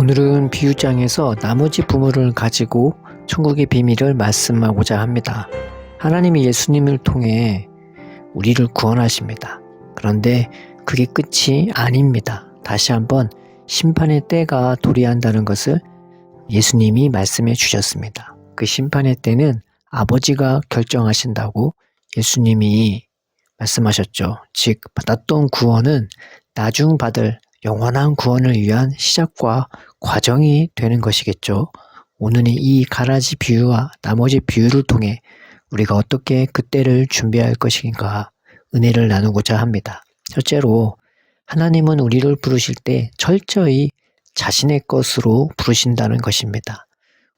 오늘은 비유장에서 나머지 부모를 가지고 천국의 비밀을 말씀하고자 합니다. 하나님이 예수님을 통해 우리를 구원하십니다. 그런데 그게 끝이 아닙니다. 다시 한번 심판의 때가 도래한다는 것을 예수님이 말씀해 주셨습니다. 그 심판의 때는 아버지가 결정하신다고 예수님이 말씀하셨죠. 즉 받았던 구원은 나중 받을 영원한 구원을 위한 시작과 과정이 되는 것이겠죠. 오늘은 이 가라지 비유와 나머지 비유를 통해 우리가 어떻게 그때를 준비할 것인가 은혜를 나누고자 합니다. 첫째로 하나님은 우리를 부르실 때 철저히 자신의 것으로 부르신다는 것입니다.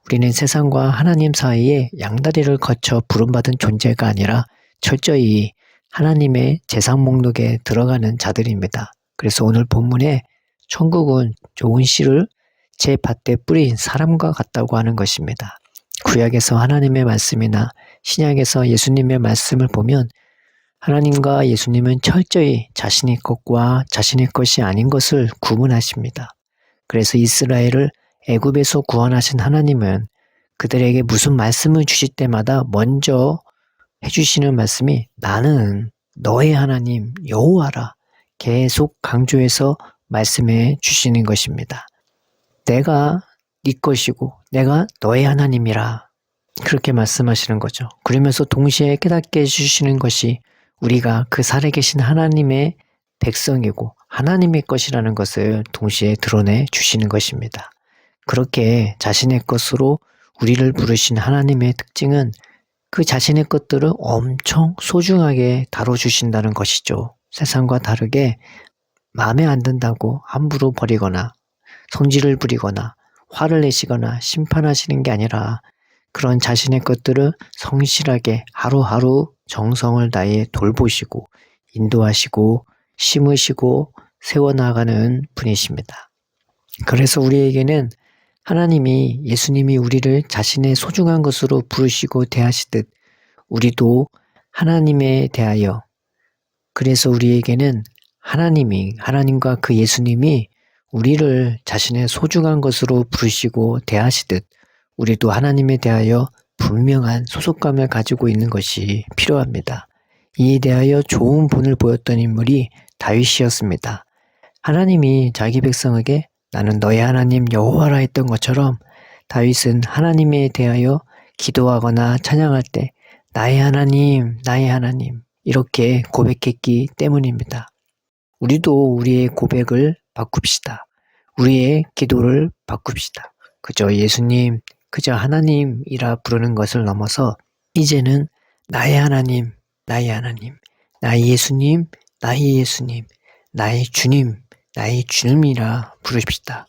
우리는 세상과 하나님 사이에 양다리를 거쳐 부름받은 존재가 아니라 철저히 하나님의 재산 목록에 들어가는 자들입니다. 그래서 오늘 본문에 천국은 좋은 씨를 제 밭에 뿌린 사람과 같다고 하는 것입니다. 구약에서 하나님의 말씀이나 신약에서 예수님의 말씀을 보면 하나님과 예수님은 철저히 자신의 것과 자신의 것이 아닌 것을 구분하십니다. 그래서 이스라엘을 애굽에서 구원하신 하나님은 그들에게 무슨 말씀을 주실 때마다 먼저 해주시는 말씀이 나는 너의 하나님 여호와라 계속 강조해서 말씀해 주시는 것입니다. 내가 네 것이고 내가 너의 하나님이라 그렇게 말씀하시는 거죠. 그러면서 동시에 깨닫게 해주시는 것이 우리가 그 살아계신 하나님의 백성이고 하나님의 것이라는 것을 동시에 드러내 주시는 것입니다. 그렇게 자신의 것으로 우리를 부르신 하나님의 특징은 그 자신의 것들을 엄청 소중하게 다뤄주신다는 것이죠. 세상과 다르게 마음에 안 든다고 함부로 버리거나 성질을 부리거나 화를 내시거나 심판하시는 게 아니라 그런 자신의 것들을 성실하게 하루하루 정성을 다해 돌보시고 인도하시고 심으시고 세워나가는 분이십니다. 그래서 우리에게는 하나님이 예수님이 우리를 자신의 소중한 것으로 부르시고 대하시듯 우리도 하나님에 대하여 그래서 우리에게는 하나님과 그 예수님이 우리를 자신의 소중한 것으로 부르시고 대하시듯 우리도 하나님에 대하여 분명한 소속감을 가지고 있는 것이 필요합니다. 이에 대하여 좋은 본을 보였던 인물이 다윗이었습니다. 하나님이 자기 백성에게 나는 너의 하나님 여호와라 했던 것처럼 다윗은 하나님에 대하여 기도하거나 찬양할 때 나의 하나님 이렇게 고백했기 때문입니다. 우리도 우리의 고백을 바꿉시다. 우리의 기도를 바꿉시다. 그저 예수님, 그저 하나님이라 부르는 것을 넘어서 이제는 나의 하나님, 나의 예수님, 나의 주님, 나의 주님이라 부르십시다.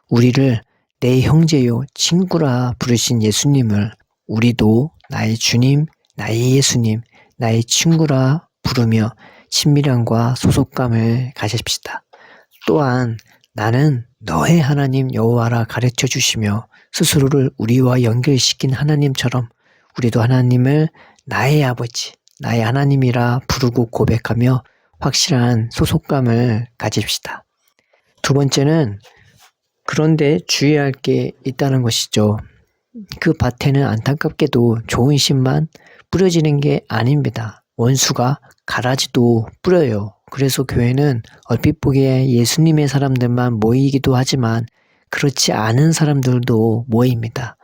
우리를 내 형제요 친구라 부르신 예수님을 우리도 나의 주님, 나의 예수님, 나의 친구라 부르며 친밀함과 소속감을 가집시다. 또한 나는 너의 하나님 여호와라 가르쳐 주시며 스스로를 우리와 연결시킨 하나님처럼 우리도 하나님을 나의 아버지, 나의 하나님이라 부르고 고백하며 확실한 소속감을 가집시다. 두 번째는 그런데 주의할 게 있다는 것이죠. 그 밭에는 안타깝게도 좋은 씨만 뿌려지는 게 아닙니다. 원수가 가라지도 뿌려요. 그래서 교회는 얼핏 보기에 예수님의 사람들만 모이기도 하지만 그렇지 않은 사람들도 모입니다.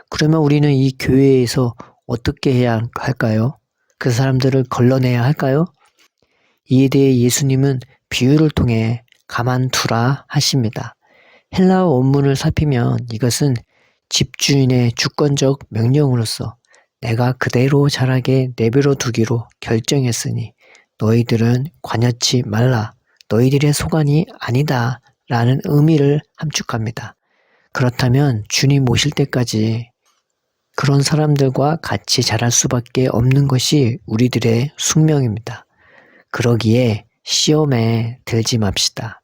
그러면 우리는 이 교회에서 어떻게 해야 할까요? 그 사람들을 걸러내야 할까요? 이에 대해 예수님은 비유를 통해 가만두라 하십니다. 헬라어 원문을 살피면 이것은 집주인의 주권적 명령으로서 내가 그대로 자라게 내버려 두기로 결정했으니 너희들은 관여치 말라. 너희들의 소관이 아니다. 라는 의미를 함축합니다. 그렇다면 주님 오실 때까지 그런 사람들과 같이 자랄 수밖에 없는 것이 우리들의 숙명입니다. 그러기에 시험에 들지 맙시다.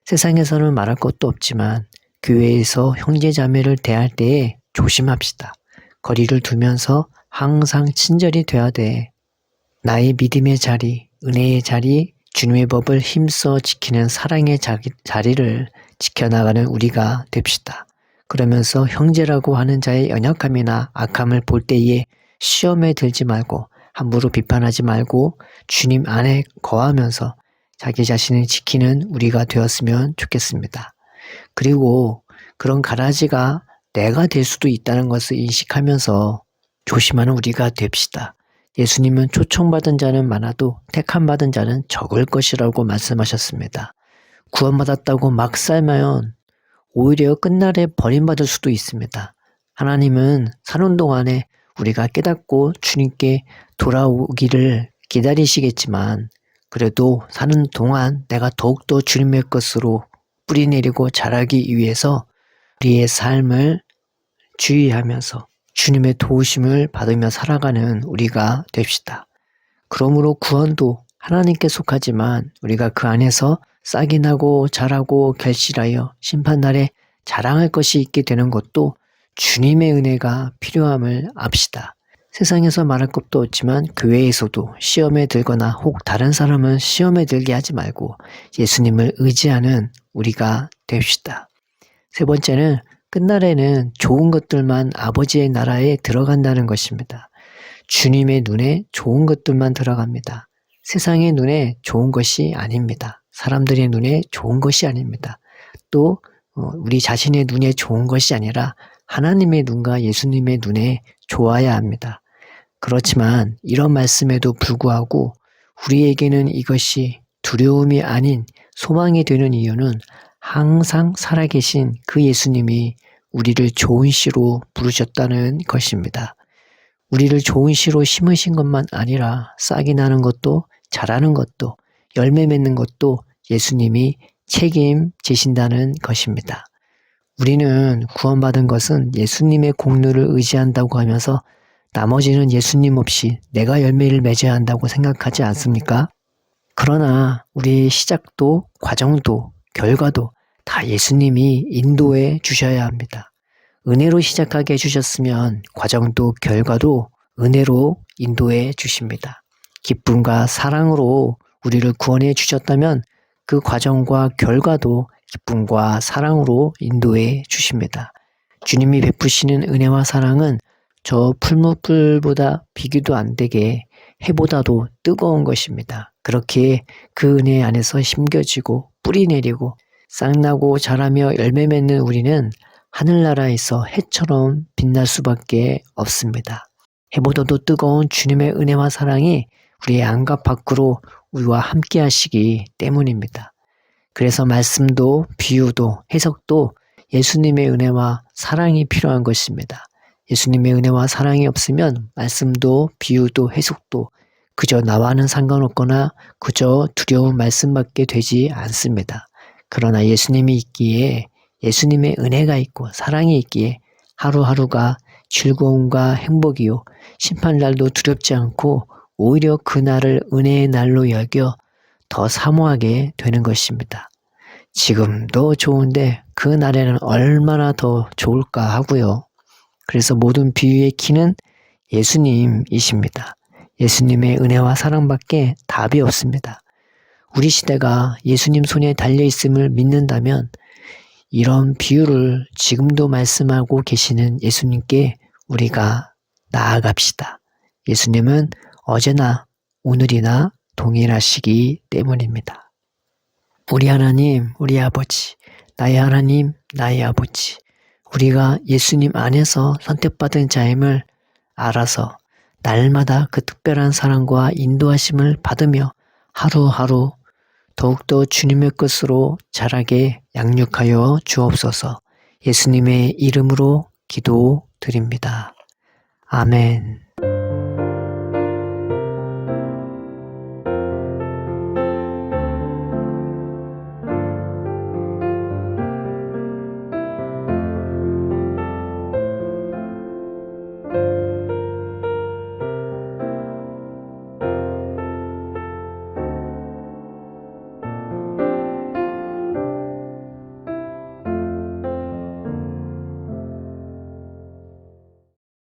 세상에서는 말할 것도 없지만 교회에서 형제자매를 대할 때에 조심합시다. 거리를 두면서 항상 친절히 돼야 돼. 나의 믿음의 자리, 은혜의 자리, 주님의 법을 힘써 지키는 사랑의 자리를 지켜나가는 우리가 됩시다. 그러면서 형제라고 하는 자의 연약함이나 악함을 볼 때에 시험에 들지 말고 함부로 비판하지 말고 주님 안에 거하면서 자기 자신을 지키는 우리가 되었으면 좋겠습니다. 그리고 그런 가라지가 내가 될 수도 있다는 것을 인식하면서 조심하는 우리가 됩시다. 예수님은 초청받은 자는 많아도 택함받은 자는 적을 것이라고 말씀하셨습니다. 구원받았다고 막 살면 오히려 끝날에 버림받을 수도 있습니다. 하나님은 사는 동안에 우리가 깨닫고 주님께 돌아오기를 기다리시겠지만 그래도 사는 동안 내가 더욱더 주님의 것으로 뿌리내리고 자라기 위해서 우리의 삶을 주의하면서 주님의 도우심을 받으며 살아가는 우리가 됩시다. 그러므로 구원도 하나님께 속하지만 우리가 그 안에서 싹이 나고 자라고 결실하여 심판날에 자랑할 것이 있게 되는 것도 주님의 은혜가 필요함을 압시다. 세상에서 말할 것도 없지만 교회에서도 시험에 들거나 혹 다른 사람을 시험에 들게 하지 말고 예수님을 의지하는 우리가 됩시다. 세 번째는 끝날에는 좋은 것들만 아버지의 나라에 들어간다는 것입니다. 주님의 눈에 좋은 것들만 들어갑니다. 세상의 눈에 좋은 것이 아닙니다. 사람들의 눈에 좋은 것이 아닙니다. 또 우리 자신의 눈에 좋은 것이 아니라 하나님의 눈과 예수님의 눈에 좋아야 합니다. 그렇지만 이런 말씀에도 불구하고 우리에게는 이것이 두려움이 아닌 소망이 되는 이유는 항상 살아계신 그 예수님이 우리를 좋은 씨로 부르셨다는 것입니다. 우리를 좋은 씨로 심으신 것만 아니라 싹이 나는 것도 자라는 것도 열매 맺는 것도 예수님이 책임지신다는 것입니다. 우리는 구원받은 것은 예수님의 공로를 의지한다고 하면서 나머지는 예수님 없이 내가 열매를 맺어야 한다고 생각하지 않습니까? 그러나 우리의 시작도 과정도 결과도 다 예수님이 인도해 주셔야 합니다. 은혜로 시작하게 해주셨으면 과정도 결과도 은혜로 인도해 주십니다. 기쁨과 사랑으로 우리를 구원해 주셨다면 그 과정과 결과도 기쁨과 사랑으로 인도해 주십니다. 주님이 베푸시는 은혜와 사랑은 저 풀무불보다 비교도 안 되게 해보다도 뜨거운 것입니다. 그렇게 그 은혜 안에서 심겨지고 뿌리 내리고 싹나고 자라며 열매 맺는 우리는 하늘나라에서 해처럼 빛날 수밖에 없습니다. 해보다도 뜨거운 주님의 은혜와 사랑이 우리의 안과 밖으로 우리와 함께 하시기 때문입니다. 그래서 말씀도 비유도 해석도 예수님의 은혜와 사랑이 필요한 것입니다. 예수님의 은혜와 사랑이 없으면 말씀도 비유도 해석도 그저 나와는 상관없거나 그저 두려운 말씀밖에 되지 않습니다. 그러나 예수님이 있기에 예수님의 은혜가 있고 사랑이 있기에 하루하루가 즐거움과 행복이요 심판날도 두렵지 않고 오히려 그날을 은혜의 날로 여겨 더 사모하게 되는 것입니다. 지금도 좋은데 그 날에는 얼마나 더 좋을까 하고요. 그래서 모든 비유의 키는 예수님이십니다. 예수님의 은혜와 사랑밖에 답이 없습니다. 우리 시대가 예수님 손에 달려있음을 믿는다면 이런 비유를 지금도 말씀하고 계시는 예수님께 우리가 나아갑시다. 예수님은 어제나 오늘이나 동일하시기 때문입니다. 우리 하나님, 우리 아버지, 나의 하나님, 나의 아버지, 우리가 예수님 안에서 선택받은 자임을 알아서 날마다 그 특별한 사랑과 인도하심을 받으며 하루하루 더욱더 주님의 것으로 자라게 양육하여 주옵소서. 예수님의 이름으로 기도드립니다. 아멘.